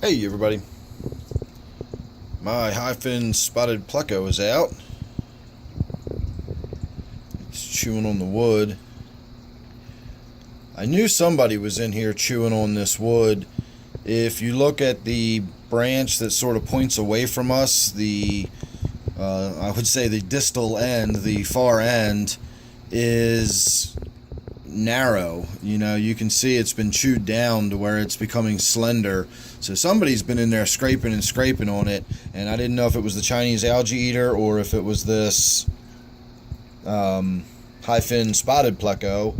Hey everybody, my Finned Spotted Pleco is out. It's chewing on the wood. I knew somebody was in here chewing on this wood. If you look at the branch that sort of points away from us, I would say the distal end, the far end, is narrow. You can see it's been chewed down to where it's becoming slender. So somebody's been in there scraping and scraping on it, and I didn't know if it was the Chinese Algae Eater or if it was this Finned Spotted Pleco,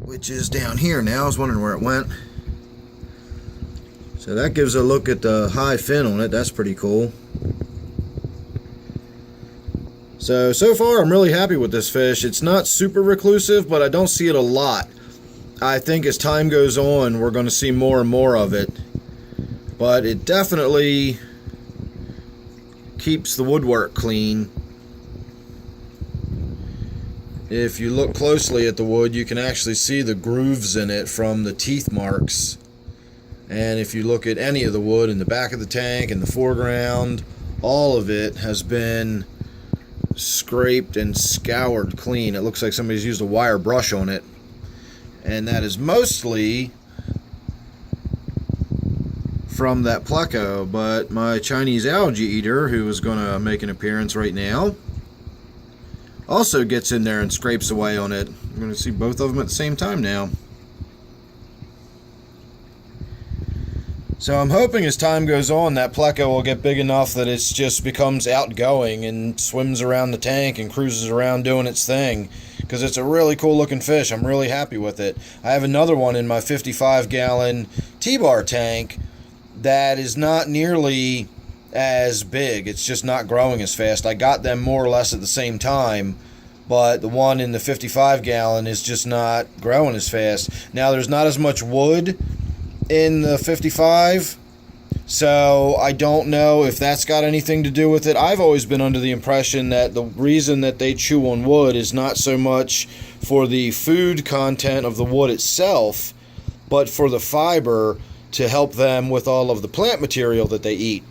which is down here now. I was wondering where it went. So that gives a look at the high fin on it. That's pretty cool. So far I'm really happy with this fish. It's not super reclusive, but I don't see it a lot. I think as time goes on, we're going to see more and more of it. But it definitely keeps the woodwork clean. If you look closely at the wood, you can actually see the grooves in it from the teeth marks. And if you look at any of the wood in the back of the tank, in the foreground, all of it has been scraped and scoured clean. It looks like somebody's used a wire brush on it. And that is mostly from that pleco, but my Chinese Algae Eater, who is going to make an appearance right now, also gets in there and scrapes away on it. I'm going to see both of them at the same time now. So I'm hoping as time goes on that pleco will get big enough that it just becomes outgoing and swims around the tank and cruises around doing its thing, because it's a really cool looking fish. I'm really happy with it. I have another one in my 55-gallon T-bar tank that is not nearly as big. It's just not growing as fast. I got them more or less at the same time, but the one in the 55-gallon is just not growing as fast. Now there's not as much wood in the 55, so I don't know if that's got anything to do with it. I've always been under the impression that the reason that they chew on wood is not so much for the food content of the wood itself, but for the fiber to help them with all of the plant material that they eat.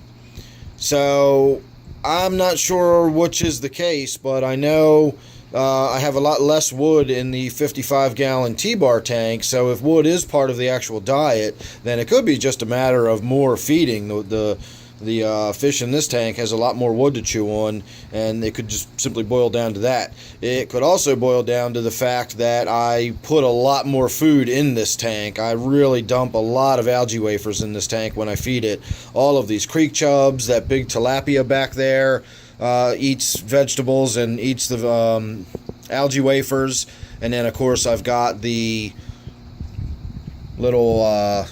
So I'm not sure which is the case, but I know I have a lot less wood in the 55-gallon T-bar tank, so if wood is part of the actual diet, then it could be just a matter of more feeding. The fish in this tank has a lot more wood to chew on, and it could just simply boil down to that. It could also boil down to the fact that I put a lot more food in this tank. I really dump a lot of algae wafers in this tank when I feed it. All of these creek chubs, that big tilapia back there, eats vegetables and eats the algae wafers, and then of course I've got the little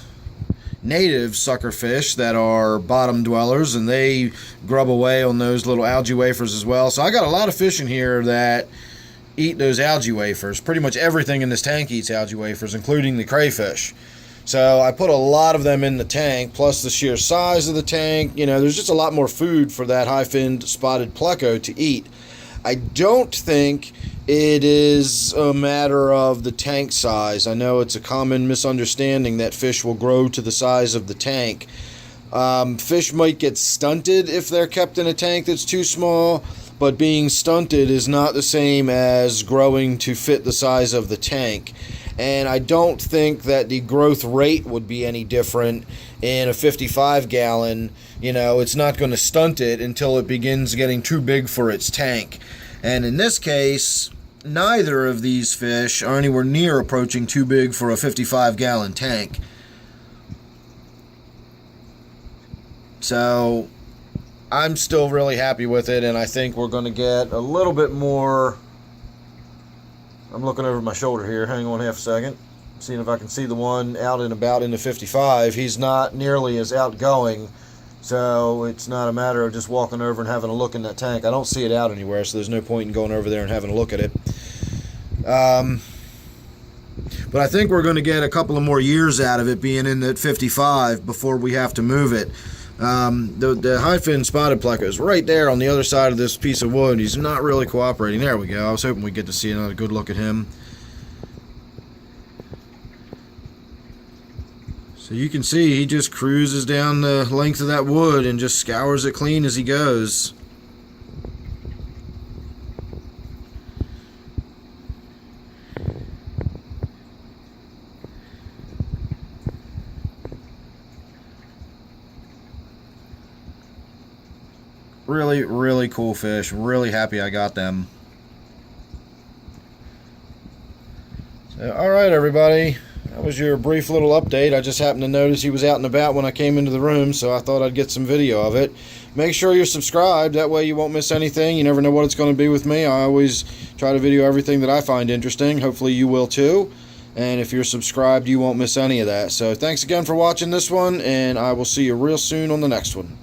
native suckerfish that are bottom dwellers, and they grub away on those little algae wafers as well. So I got a lot of fish in here that eat those algae wafers. Pretty much everything in this tank eats algae wafers, including the crayfish. So I put a lot of them in the tank, plus the sheer size of the tank. There's just a lot more food for that Finned Spotted Pleco to eat. I don't think it is a matter of the tank size. I know it's a common misunderstanding that fish will grow to the size of the tank. Fish might get stunted if they're kept in a tank that's too small, but being stunted is not the same as growing to fit the size of the tank. And I don't think that the growth rate would be any different in a 55-gallon. It's not going to stunt it until it begins getting too big for its tank. And in this case, neither of these fish are anywhere near approaching too big for a 55-gallon tank. So I'm still really happy with it, and I think we're going to get a little bit more. I'm looking over my shoulder here. Hang on half a second. Seeing if I can see the one out and about in the 55. He's not nearly as outgoing, so it's not a matter of just walking over and having a look in that tank. I don't see it out anywhere, so there's no point in going over there and having a look at it. But I think we're going to get a couple of more years out of it being in that 55 before we have to move it. The Finned Spotted Pleco is right there on the other side of this piece of wood. He's not really cooperating. There we go. I was hoping we'd get to see another good look at him. So you can see he just cruises down the length of that wood and just scours it clean as he goes. Really, really cool fish. Really happy I got them. So, alright everybody. That was your brief little update. I just happened to notice he was out and about when I came into the room, so I thought I'd get some video of it. Make sure you're subscribed. That way you won't miss anything. You never know what it's going to be with me. I always try to video everything that I find interesting. Hopefully you will too. And if you're subscribed, you won't miss any of that. So thanks again for watching this one, and I will see you real soon on the next one.